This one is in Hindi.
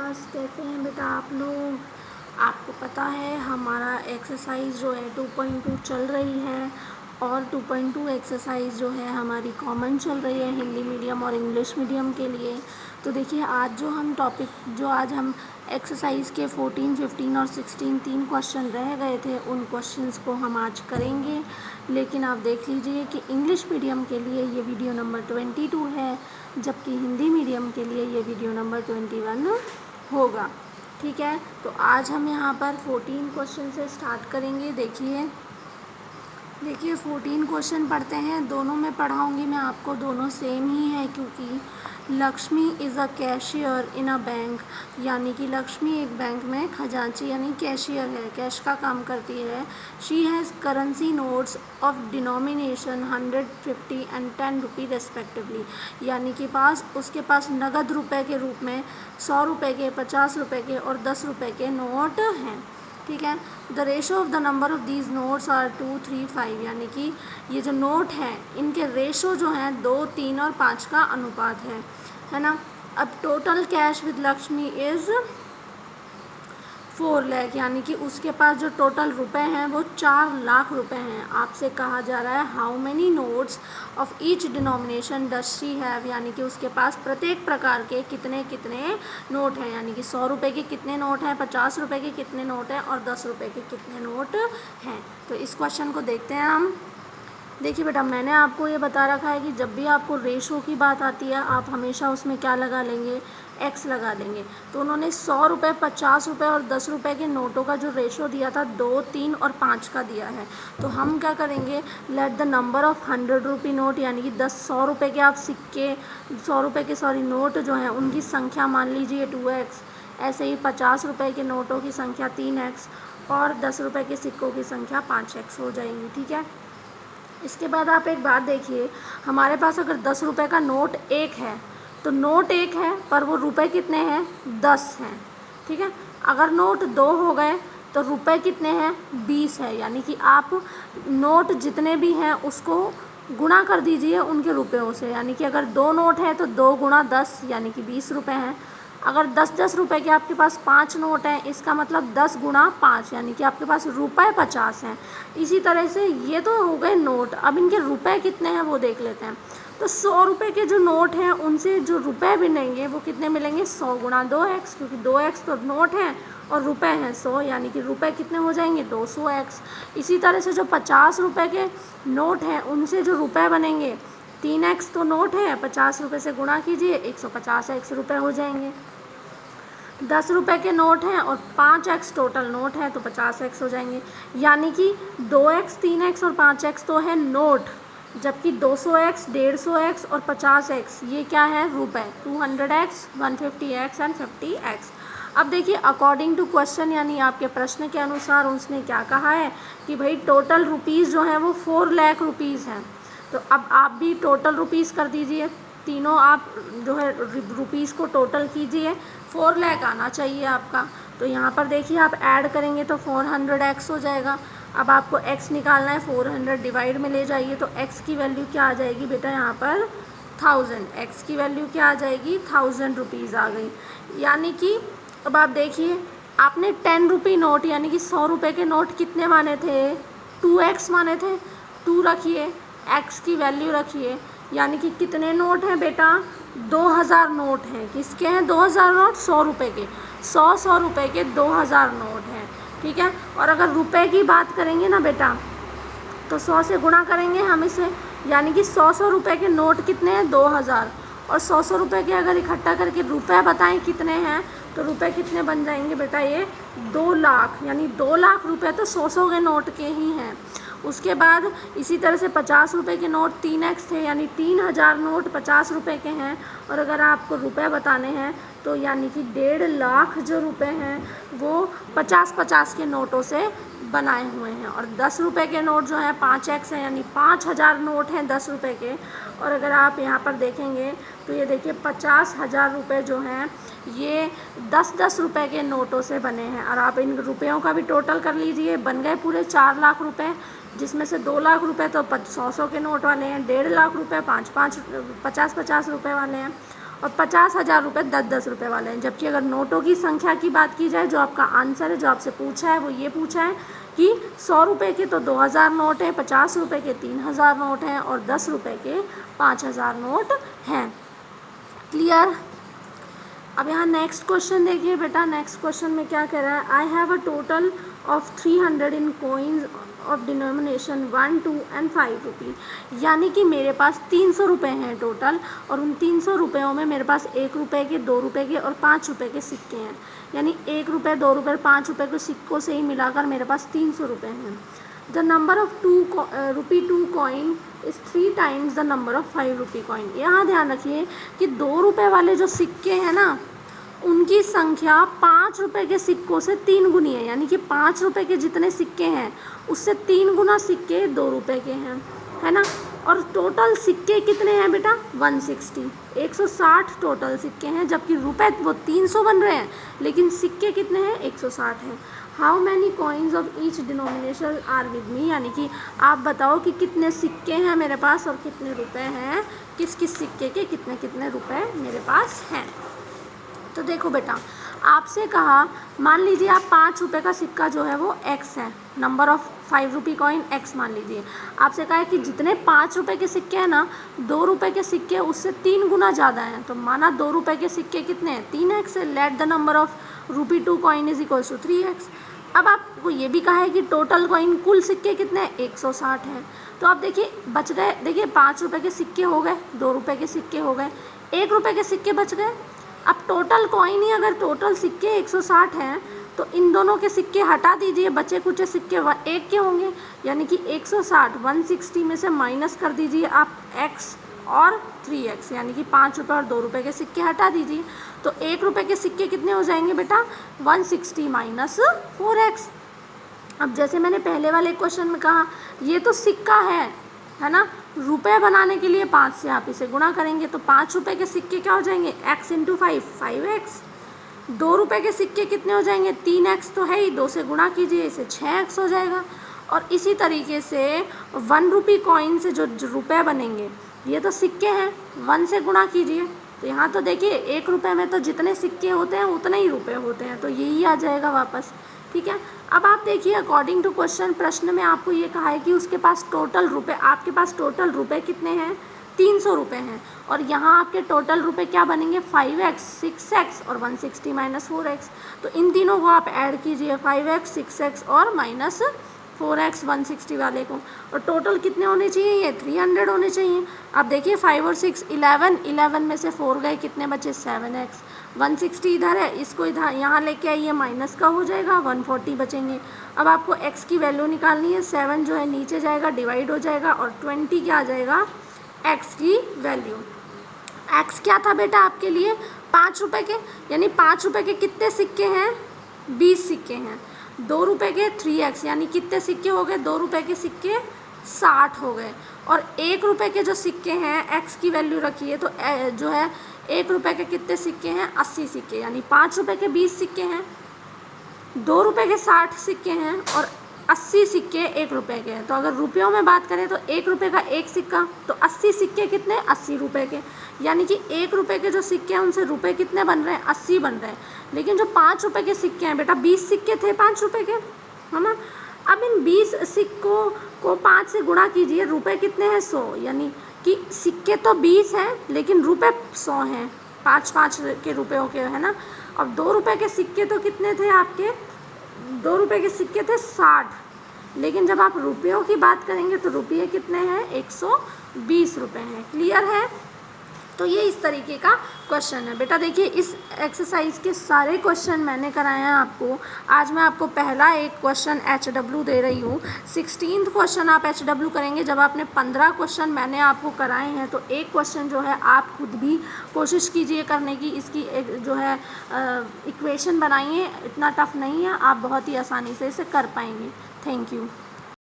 क्लास, कैसे हैं बेटा आप लोग। आपको पता है हमारा एक्सरसाइज जो है 2.2 चल रही है और 2.2 एक्सरसाइज जो है हमारी कॉमन चल रही है हिंदी मीडियम और इंग्लिश मीडियम के लिए। तो देखिए आज आज हम एक्सरसाइज के 14, 15 और 16 3 क्वेश्चन रह गए थे, उन क्वेश्चंस को हम आज करेंगे। लेकिन आप देख लीजिए कि इंग्लिश मीडियम के लिए ये वीडियो नंबर 22 है, जबकि हिंदी मीडियम के लिए ये वीडियो नंबर 21 होगा। ठीक है, तो आज हम यहाँ पर 14 क्वेश्चन से स्टार्ट करेंगे। देखिए 14 क्वेश्चन पढ़ते हैं, दोनों में पढ़ाऊँगी मैं आपको, दोनों सेम ही है क्योंकि Lakshmi is a cashier in a bank, यानी कि लक्ष्मी एक बैंक में खजांची यानी कैशियर है, कैश का काम करती है। She has currency notes of denomination 100, 50 and 10 rupee respectively, यानी कि उसके पास नगद रुपए के रूप में 100 रुपये के, 50 रुपये के और 10 रुपये के नोट हैं। ठीक है, the ratio of the number of these notes are 2, 3, 5, यानी कि ये जो नोट हैं इनके रेशो जो हैं 2, 3 और 5 का अनुपात है ना। अब total cash with Lakshmi is 4 lakh, यानी कि उसके पास जो टोटल रुपए हैं वो 4 लाख रुपए हैं। आपसे कहा जा रहा है how many notes of each denomination does she have, यानी कि उसके पास प्रत्येक प्रकार के कितने कितने नोट हैं, यानी कि 100 रुपये के कितने नोट हैं, 50 रुपये के कितने नोट हैं और 10 रुपये के कितने नोट हैं। तो इस क्वेश्चन को देखते हैं हम। देखिए बेटा, मैंने आपको ये बता रखा है कि जब भी आपको रेशो की बात आती है आप हमेशा उसमें क्या लगा लेंगे, एक्स लगा देंगे। तो उन्होंने 100 रुपये, 50 रुपये और 10 रुपये के नोटों का जो रेशो दिया था 2, 3 और 5 का दिया है। तो हम क्या करेंगे, late the number of 100 rupee note, यानी कि 100 रुपये के आप सिक्के, 100 रुपये के नोट जो हैं उनकी संख्या मान लीजिए 2x, ऐसे ही 50 रुपये के नोटों की संख्या 3x और 10 रुपये के सिक्कों की संख्या 5x हो जाएंगी। ठीक है, इसके बाद आप एक बात देखिए, हमारे पास अगर 10 रुपये का नोट 1 है तो नोट 1 है पर वो रुपए कितने हैं, 10 हैं। ठीक है, अगर नोट 2 हो गए तो रुपए कितने हैं, 20 है, यानी कि आप नोट जितने भी हैं उसको गुणा कर दीजिए उनके रुपयों से, यानी कि अगर 2 नोट हैं तो 2 गुणा 10 यानी कि 20 रुपये हैं। अगर 10-10 रुपये के आपके पास 5 नोट हैं, इसका मतलब 10 गुणा 5 यानी कि आपके पास रुपए 50 हैं। इसी तरह से ये तो हो गए नोट, अब इनके रुपए कितने हैं वो देख लेते हैं। तो 100 रुपये के जो नोट हैं उनसे जो रुपए मिलेंगे वो कितने मिलेंगे, 100 गुणा 2x, क्योंकि 2x तो नोट हैं और रुपए हैं 100, यानी कि रुपए कितने हो जाएंगे, 200x। इसी तरह से जो 50 रुपये के नोट हैं उनसे जो रुपए बनेंगे, 3x तो नोट है, 50 रुपये से गुणा कीजिए 150x रुपये हो जाएंगे। 10 रुपये के नोट हैं और 5x टोटल नोट है तो 50x हो जाएंगे, यानी कि 2x, 3x और 5x तो है नोट, जबकि 200x, 150x और 50x ये क्या है, रुपए। 200x, 150x and 50x। अब देखिए अकॉर्डिंग टू क्वेश्चन, यानी आपके प्रश्न के अनुसार उसने क्या कहा है कि भाई टोटल रुपीज़ जो हैं वो 4 लाख रुपीज़ हैं। तो अब आप भी टोटल रुपीज़ कर दीजिए, तीनों आप जो है रुपीज़ को टोटल कीजिए, 4 लाख आना चाहिए आपका। तो यहाँ पर देखिए आप ऐड करेंगे तो 400x हो जाएगा। अब आपको x निकालना है, 400 डिवाइड में ले जाइए तो x की वैल्यू क्या आ जाएगी बेटा, यहाँ पर 1000, x की वैल्यू क्या आ जाएगी, 1000 रुपीज़ आ गई। यानी कि अब आप देखिए आपने 10 रुपी नोट यानी कि 100 रुपये के नोट कितने माने थे, 2x माने थे, 2 रखिए, x की वैल्यू रखिए, यानी कि कितने नोट हैं बेटा, 2000 नोट हैं। किसके हैं 2000 नोट, 100 रुपये के, 100 रुपये के 2000 नोट हैं। ठीक है, और अगर रुपए की बात करेंगे ना बेटा तो 100 से गुणा करेंगे हम इसे, यानी कि 100 रुपये के नोट कितने हैं, 2000, और 100 रुपये के अगर इकट्ठा करके रुपए बताएं कितने हैं तो रुपए कितने बन जाएंगे बेटा, ये 2 लाख, यानी 2 लाख रुपये तो 100 के नोट के ही हैं। उसके बाद इसी तरह से 50 रुपये के नोट 3x थे, यानी 3000 नोट 50 रुपये के हैं, और अगर आपको रुपए बताने हैं तो यानी कि 1.5 लाख जो रुपए हैं वो 50-50 के नोटों से बनाए हुए हैं। और 10 रुपये के नोट जो हैं 5x हैं, यानी 5000 नोट हैं 10 रुपये के। और अगर आप यहाँ पर देखेंगे तो ये देखिए 50,000 रुपये जो हैं ये 10-10 रुपये के नोटों से बने हैं। और आप इन रुपयों का भी टोटल कर लीजिए, बन गए पूरे 4 लाख रुपये, जिसमें से 2 लाख रुपए तो 100 के नोट वाले हैं, 1.5 लाख रुपए 50-50 रुपए वाले हैं, और 50,000 रुपये 10-10 रुपये वाले हैं। जबकि अगर नोटों की संख्या की बात की जाए, जो आपका आंसर है, जो आपसे पूछा है, वो ये पूछा है कि 100 रुपये के तो 2000 नोट हैं, 50 रुपये के 3000 नोट हैं और 10 रुपये के 5000 नोट हैं। क्लियर। अब यहाँ नेक्स्ट क्वेश्चन देखिए बेटा। नेक्स्ट क्वेश्चन में क्या कह रहा है, I have a total of 300 in coins of denomination 1, 2 and 5 रुपी। यानी कि मेरे पास 300 रुपये हैं टोटल, और उन 300 रुपयों में मेरे पास 1 रुपये के, 2 रुपये के और 5 रुपये के सिक्के हैं। यानी 1 रुपये, 2 रुपये, 5 रुपये के सिक्कों से ही मिलाकर मेरे पास 300 रुपये हैं। The number of rupee 2 coin is 3 times the number of 5 rupee coin. यहाँ ध्यान रखिए कि 2 रुपये वाले जो सिक्के हैं ना, उनकी संख्या 5 रुपये के सिक्कों से 3 गुनी है। यानी कि 5 रुपये के जितने सिक्के हैं उससे 3 गुना सिक्के 2 रुपये के हैं, है ना। और टोटल सिक्के कितने हैं बेटा, 160, 160 टोटल सिक्के हैं। जबकि रुपए वो 300 बन रहे हैं, लेकिन सिक्के कितने हैं, 160 हैं। How many coins of each denomination are with me. यानी कि आप बताओ कि कितने सिक्के हैं मेरे पास और कितने रुपए हैं, किस किस सिक्के के कितने कितने रुपए मेरे पास हैं। तो देखो बेटा, आपसे कहा, मान लीजिए आप 5 रुपये का सिक्का जो है वो x है, number of 5 rupee coin x मान लीजिए। आपसे कहा है कि जितने 5 रुपये के सिक्के हैं ना, 2 रुपये के सिक्के उससे 3 गुना ज़्यादा हैं। तो माना 2 रुपये के सिक्के कितने हैं, 3x है। Let the number of rupee 2 coin is equals to 3x। अब आपको ये भी कहा है कि टोटल कॉइन कुल सिक्के कितने हैं, 160 हैं। तो आप देखिए बच गए, देखिए 5 रुपये के सिक्के हो गए, 2 रुपये के सिक्के हो गए, 1 रुपये के सिक्के बच गए। अब टोटल कॉइन ही, अगर टोटल सिक्के 160 हैं तो इन दोनों के सिक्के हटा दीजिए, बचे कुछ सिक्के 1 के होंगे। यानी कि 160 160 में से माइनस कर दीजिए आप x और 3x, यानी कि 5 रुपये और 2 रुपये के सिक्के हटा दीजिए। तो 1 रुपये के सिक्के कितने हो जाएंगे बेटा, 160 माइनस 4x। अब जैसे मैंने पहले वाले क्वेश्चन में कहा, ये तो सिक्का है ना। रुपए बनाने के लिए 5 से आप इसे गुणा करेंगे तो 5 रुपये के सिक्के क्या हो जाएंगे, x इंटू 5, 5x। 2 रुपये के सिक्के कितने हो जाएंगे, 3x तो है ही, 2 से गुणा कीजिए, इसे 6x हो जाएगा। और इसी तरीके से 1 रुपी कॉइन से जो रुपए बनेंगे, ये तो सिक्के हैं, 1 से गुणा कीजिए। तो यहाँ तो देखिए 1 रुपये में तो जितने सिक्के होते हैं उतने ही रुपए होते हैं, तो यही आ जाएगा वापस। ठीक है। अब आप देखिए, अकॉर्डिंग टू क्वेश्चन, प्रश्न में आपको ये कहा है कि उसके पास टोटल रुपए, आपके पास टोटल रुपए कितने हैं, 300 रुपये हैं। और यहाँ आपके टोटल रुपए क्या बनेंगे, 5x, 6x और 160 माइनस 4x। तो इन तीनों को आप ऐड कीजिए, 5x, 6x और माइनस 4x 160 वाले को, और टोटल कितने होने चाहिए, ये 300 होने चाहिए। अब देखिए 5 और 6 11 में से 4 गए, कितने बचे, 7x। 160 इधर है, इसको इधर यहाँ लेके आइए, माइनस का हो जाएगा, 140 बचेंगे। अब आपको x की वैल्यू निकालनी है, 7 जो है नीचे जाएगा, डिवाइड हो जाएगा, और 20 क्या आ जाएगा, x की वैल्यू। x क्या था बेटा आपके लिए, 5 रुपये के, यानी 5 रुपये के कितने सिक्के हैं, 20 सिक्के हैं। 2 रुपये के 3x, यानी कितने सिक्के हो गए, 2 रुपये के सिक्के 60 हो गए। और 1 रुपये के जो सिक्के हैं, x की वैल्यू रखिए, तो जो है 1 रुपये के कितने सिक्के हैं, 80 सिक्के। यानी 5 रुपये के 20 सिक्के हैं, 2 रुपये के 60 सिक्के हैं और 80 सिक्के 1 रुपये के हैं। तो अगर रुपयों में बात करें तो 1 रुपये का 1 सिक्का, तो 80 सिक्के कितने, 80 रुपये के। यानी कि 1 रुपये के जो सिक्के हैं उनसे रुपये कितने बन रहे हैं, 80 बन रहे हैं। लेकिन जो 5 रुपये के सिक्के हैं बेटा, 20 सिक्के थे 5 रुपये के, है ना। अब इन 20 सिक्कों को 5 से गुणा कीजिए, रुपये कितने हैं, 100। यानी कि सिक्के तो 20 हैं लेकिन रुपये 100 हैं, 5-5 के रुपयों के, है ना। अब 2 रुपये के सिक्के तो कितने थे आपके, 2 रुपये के सिक्के थे 60, लेकिन जब आप रुपयों की बात करेंगे तो रुपये कितने हैं, 120 रुपये हैं। क्लियर है। तो ये इस तरीके का क्वेश्चन है बेटा। देखिए इस एक्सरसाइज के सारे क्वेश्चन मैंने कराए हैं आपको। आज मैं आपको पहला एक क्वेश्चन HW दे रही हूँ, 16th क्वेश्चन आप HW करेंगे। जब आपने 15 क्वेश्चन मैंने आपको कराए हैं तो एक क्वेश्चन जो है आप खुद भी कोशिश कीजिए करने की, इसकी एक जो है इक्वेशन बनाइए, इतना टफ नहीं है, आप बहुत ही आसानी से इसे कर पाएंगे। Thank you.